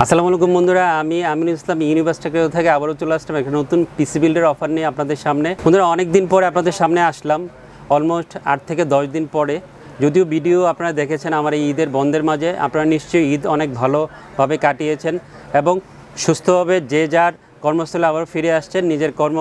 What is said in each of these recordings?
আসসালামু আলাইকুম বন্ধুরা, আমি আমিনুল ইসলাম ইউনিভার্সিটি থেকে আবারও চলে আসলাম একটা নতুন পিসি বিল্ডের অফার নিয়ে আপনাদের সামনে। বন্ধুরা, অনেক দিন পরে আপনাদের সামনে আসলাম, অলমোস্ট 8 থেকে 10 দিন পরে। যদিও ভিডিও আপনারা দেখেছেন আমার এই ঈদের বন্ধের মাঝে, আপনারা নিশ্চয়ই ঈদ অনেক ভালোভাবে কাটিয়েছেন এবং সুস্থভাবে যে যার কর্মস্থলে আবার ফিরে আসছেন নিজের কর্ম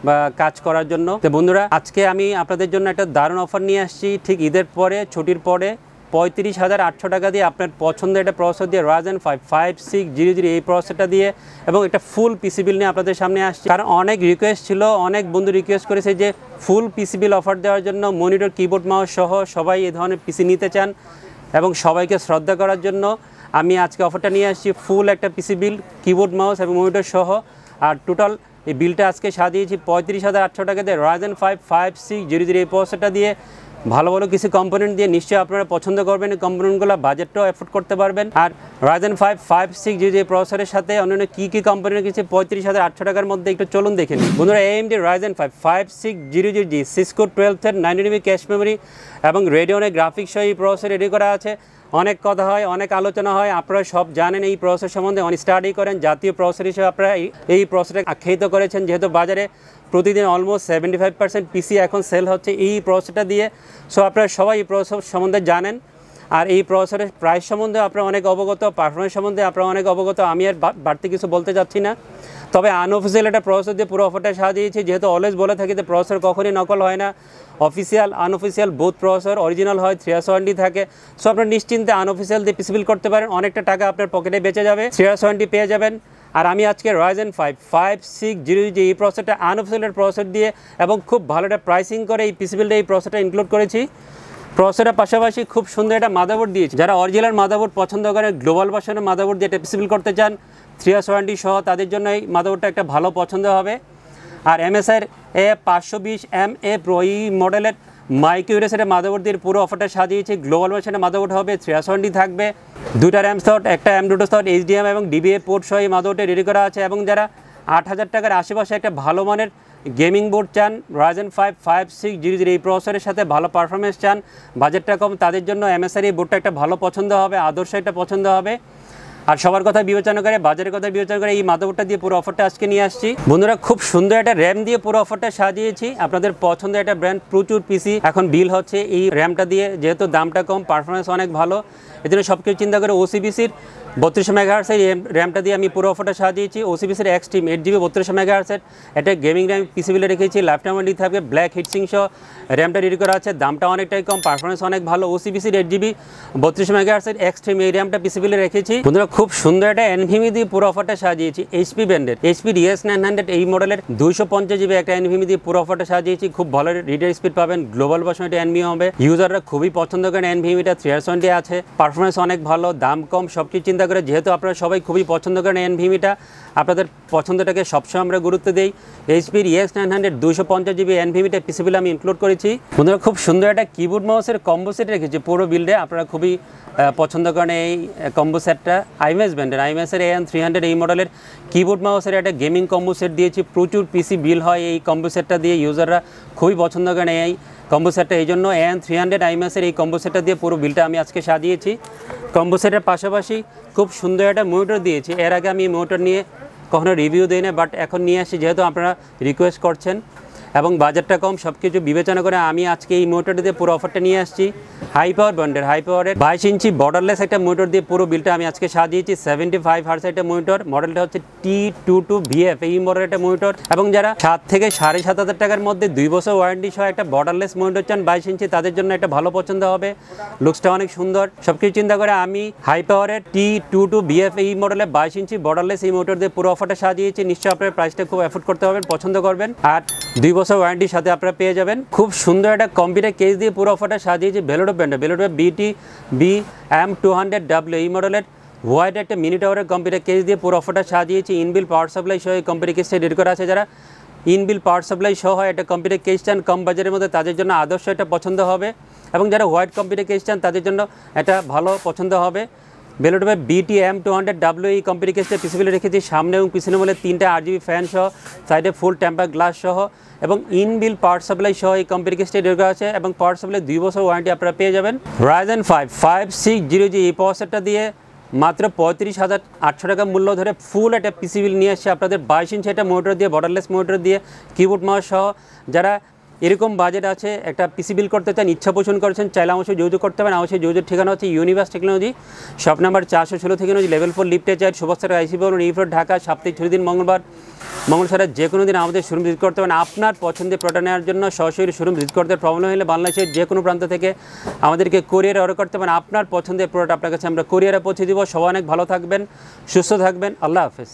বা কাজ করার জন্য। তো বন্ধুরা, আজকে আমি আপনাদের জন্য একটা দারুণ অফার নিয়ে আসছি। ঠিক ঈদের পরে, ছুটির পরে 35,800 টাকা দিয়ে আপনার পছন্দের একটা প্রসেসর দিয়ে Ryzen 5 5600 এই প্রসেসরটা দিয়ে এবং একটা ফুল পিসি বিল নিয়ে আপনাদের সামনে আসছে। কারণ অনেক রিকোয়েস্ট ছিল, অনেক বন্ধু রিকোয়েস্ট করেছে যে ফুল পিসি বিল অফার দেওয়ার জন্য মনিটর, কিবোর্ড, মাউস সহ সবাই এই ধরনের পিসি নিতে চান এবং সবাইকে শ্রদ্ধা করার জন্য আমি আজকে অফারটা নিয়ে আসছি। ফুল একটা পিসি বিল, কিবোর্ড, মাউস এবং মনিটর সহ। আর টোটাল এই বিলটা আজকে সাজিয়েছি 35,800 টাকা দিয়ে Ryzen 5 5600 এই প্রসেসরটা দিয়ে ভালো ভালো কিছু কম্পোনেন্ট দিয়ে। নিশ্চয়ই আপনারা পছন্দ করবেন এই কম্পোনেন্টগুলো, বাজেটটাও এফোর্ড করতে পারবেন। আর Ryzen 5 5600 এই প্রসেসরের সাথে অন্যান্য কী কম্পোনেন্ট কিছু 35,800 টাকার মধ্যে একটু চলুন দেখে নিন। বন্ধুরা, AMD Ryzen 5 5600G, Cisco 12 9GB cache memory এবং রেডিয়নের গ্রাফিক্স সহ এই প্রসেসর রেডি করা আছে। অনেক কথা হয়, অনেক আলোচনা হয়, আপনারা সব জানেন এই প্রসেসর সম্বন্ধে, অনেক স্টাডি করেন। জাতীয় প্রসেসর হিসেবে আপনারা এই প্রসেসরকে আখ্যায়িত করেছেন, যেহেতু বাজারে প্রতিদিন অলমোস্ট 75% পিসি এখন সেল হচ্ছে এই প্রসেসরটা দিয়ে। সো আপনারা সবাই এই প্রসেসর সম্বন্ধে জানেন। আর এই প্রসেসরের প্রাইস সম্বন্ধে আপনারা অনেক অবগত, পারফরমেন্স সম্বন্ধে আপনারা অনেক অবগত। আমি আর বাড়তি কিছু বলতে চাচ্ছি না। তবে আনঅফিসিয়াল একটা প্রসেসর দিয়ে পুরো অফারটা সাজিয়েছি, যেহেতু অলওয়েজ বলে থাকি যে প্রসেসর কখনই নকল হয় না। Official unofficial both processor original হয়, 3 ইয়ার্স ওয়ারেন্টি থাকে। সো আপনারা নিশ্চিন্তে আনঅফিসিয়াল দিয়ে পিসি বিল করতে পারেন, অনেকটা টাকা আপনার পকেটে বেঁচে যাবে, 3 ইয়ার্স ওয়ারেন্টি পেয়ে যাবেন। আর আমি আজকে Ryzen 5 5600 এই প্রসেসরটা আনঅফিসিয়াল প্রসেসর দিয়ে এবং খুব ভালো একটা প্রাইসিং করে এই পিসি বিলটা এই প্রসেসরটা ইনক্লুড করেছি। প্রসেসরের পাশাপাশি খুব সুন্দর একটা মাদারবোর্ড দিয়েছি। যারা অরিজিনাল মাদারবোর্ড পছন্দ করে, গ্লোবাল ভার্সনের মাদারবোর্ড দিয়ে এটা পিসি বিল করতে চান 3 ইয়ার্স ওয়ারেন্টি সহ, তাদের জন্য এই মাদারবোর্ডটা একটা ভালো পছন্দ হবে। আর MSI A520MA Pro এই মডেলের মাইক্রো ইউএসএর মাদারবোর্ড দিয়ে পুরো অফারটা সাজিয়েছি। গ্লোবাল ভার্সনের মাদারবোর্ড হবে, 3 ইয়ার্স ওয়ারেন্টি থাকবে, 2টা র্যাম স্লট, একটা M.2 স্লট, HDMI এবং DVA পোর্ট সহ এই মাদারবোর্ডে রেডি করা আছে। এবং যারা 8,000 টাকার আশেপাশে একটা ভালো মানের গেমিং বোর্ড চান, Ryzen 5 5600 এই প্রসেসরের সাথে ভালো পারফরমেন্স চান, বাজেটটা কম, তাদের জন্য MSI এই বোর্ডটা একটা ভালো পছন্দ হবে, আদর্শ একটা পছন্দ হবে। আর সবার কথা বিবেচনা করে, বাজারের কথা বিবেচনা করে এই মাদারবোর্ডটা দিয়ে পুরো অফারটা আজকে নিয়ে আসছি। বন্ধুরা, খুব সুন্দর একটা র্যাম দিয়ে পুরো অফারটা সাজিয়েছি। আপনাদের পছন্দের একটা ব্র্যান্ড, প্রচুর পিসি এখন বিল হচ্ছে এই র্যামটা দিয়ে, যেহেতু দামটা কম, পারফরমেন্স অনেক ভালো, এজন্য সব কিছু চিন্তা করে OCBCর 32 MHz এই র্যামটা দিয়ে আমি পুরো অফারটা সাজিয়েছি। OCBCর Extreme 8GB 32 MHz এটা গেমিং র্যাম পিসি বিলে রেখেছি। লাইফটাইম ওয়ারেন্টি থাকবে, ব্ল্যাক হিটসিং সহ র্যামটা রেডি করা আছে, দামটা অনেকটাই কম, পারফরমেন্স অনেক ভালো। OCBCর 8GB 32 MHz Extreme এই র্যামটা পিসি বিলে রেখেছি। বন্ধুরা, খুব সুন্দর একটা NVMe দিয়ে পুরো অফারটা সাজিয়েছি। HP ব্র্যান্ডের HP DS900 এই মডেলের 250GB একটা NVMe দিয়ে পুরো অফারটা সাজিয়েছি। খুব ভালো রিডার স্পিড পাবেন, গ্লোবাল ভার্সন এটা NVMe হবে, ইউজাররা খুবই পছন্দ করেন। NVMeটা 3 ইয়ার্স ওয়ারেন্টি আছে, পারফরমেন্স অনেক ভালো, দাম কম, সব কিছু চিন্তা করে, যেহেতু আপনারা সবাই খুবই পছন্দ করেন NVMeটা, আপনাদের পছন্দটাকে সবসময় আমরা গুরুত্ব দিই। HP DS900 250GB NVMeটা পিসি বিলে আমি ইনক্লুড করেছি। বন্ধুরা, খুব সুন্দর একটা কিবোর্ড মাউসের কম্বো সেট রেখেছি পুরো বিল্ডে, আপনারা খুবই পছন্দ করেন এই কম্বো সেটটা। IMAX ব্র্যান্ডের IMAXের AN300 এই মডেলের কিবোর্ড মাউসের একটা গেমিং কম্বো সেট দিয়েছি। প্রচুর পিসি বিল হয় এই কম্বো সেটটা দিয়ে, ইউজাররা খুবই পছন্দ করেন এই কম্বো সেটটা, এই জন্য AN300 IMAXের এই কম্বো সেটটা দিয়ে পুরো বিলটা আমি আজকে সাজিয়েছি। কম্বো সেটের পাশাপাশি খুব সুন্দর একটা মনিটর দিয়েছি। এর আগে আমি মনিটর নিয়ে কখনো রিভিউ দিই না, বাট এখন নিয়ে আসি, যেহেতু আপনারা রিকোয়েস্ট করছেন এবং বাজেটটা কম, সব কিছু বিবেচনা করে আমি আজকে এই মনিটরটা দিয়ে পুরো অফারটা নিয়ে আসছি। হাই পাওয়ার ব্র্যান্ডের 22 ইঞ্চি বর্ডারলেস একটা মনিটর দিয়ে পুরো বিলটা আমি আজকে সাজিয়েছি। 75 Hz একটা মনিটর, মডেলটা হচ্ছে T22VF এই মডেলের একটা মনিটর। এবং যারা 7 থেকে 7,500 টাকার মধ্যে 2 বছর ওয়ারেন্টি সহ একটা বর্ডারলেস মনিটর চান 22 ইঞ্চি, তাদের জন্য একটা ভালো পছন্দ হবে, লুকসটা অনেক সুন্দর। সব কিছু চিন্তা করে আমি হাই পাওয়ারের T22VF এই মডেলের 22 ইঞ্চি বর্ডারলেস এই মনিটর দিয়ে পুরো অফারটা সাজিয়েছি। নিশ্চয়ই আপনার প্রাইসটা খুব এফোর্ড করতে পারবেন, পছন্দ করবেন। আর 2 বছর ওয়ারেন্টির সাথে আপনারা পেয়ে যাবেন। খুব সুন্দর একটা কম্পিউটার কেস দিয়ে পুরো অফারটা সাজিয়েছি। ভেলোডো ব্র্যান্ডের BTB-M200W এই মডেলের হোয়াইট একটা মিনি টাওয়ারের কম্পিউটার কেস দিয়ে পুরো অফারটা সাজিয়েছি। ইনবিল পাওয়ার সাপ্লাই সহ এই কম্পিউটার কেসটা রেডি করা আছে। যারা ইনবিল পাওয়ার সাপ্লাই সহ একটা কম্পিউটার কেস চান কম বাজারের মধ্যে, তাদের জন্য আদর্শ এটা পছন্দ হবে। এবং যারা হোয়াইট কম্পিউটার কেস চান তাদের জন্য এটা ভালো পছন্দ হবে। বেলোডো BT-M200W এই কম্পিউটার কেসটা পিসি বিলে রেখেছি। সামনে এবং পিছনে বলে 3টা RGB ফ্যান সহ, সাইডে ফুল টেম্পার গ্লাস সহ এবং ইনবিল পাওয়ার সাপ্লাই সহ এই কম্পিউটার কেসটা রেডি করা আছে এবং পাওয়ার সাপ্লাই 2 বছর ওয়ারেন্টি আপনারা পেয়ে যাবেন। Ryzen 5 5600G এই প্রসেসরটা দিয়ে মাত্র 35,800 টাকা মূল্য ধরে ফুল একটা পিসি বিল নিয়ে এসে আপনাদের 22 ইঞ্চি একটা মোটর দিয়ে, বর্ডারলেস মোটর দিয়ে, কিবোর্ড মাউস সহ, যারা এরকম বাজেট আছে একটা পিসি বিল করতে চান, ইচ্ছা পোষণ করেছেন, চাইলে অবশ্যই যোগাযোগ করতে পারেন। অবশ্যই যোগাযোগের ঠিকানা হচ্ছে universe technology, shop number 416 technology, level 4, লিফটে 4, সুভাষচন্দ্র আইসি ভবন, ই রোড, ঢাকা। সপ্তাহে 6 দিন মঙ্গলবার, মঙ্গল ছাড়া যে কোনো দিন আমাদের শোরুম ভিজিট করতে পারেন। আপনার পছন্দের প্রোডাক্ট নেওয়ার জন্য সরাসরি শোরুম ভিজিট করতে প্রবলেম হলে বাংলাদেশের যে কোনো প্রান্ত থেকে আমাদেরকে কোরিয়ারে অর্ডার করতে পারেন। আপনার পছন্দের প্রোডাক্ট আপনার কাছে আমরা কোরিয়ারে পৌঁছে দিব। সবাই অনেক ভালো থাকবেন, সুস্থ থাকবেন। আল্লাহ হাফেজ।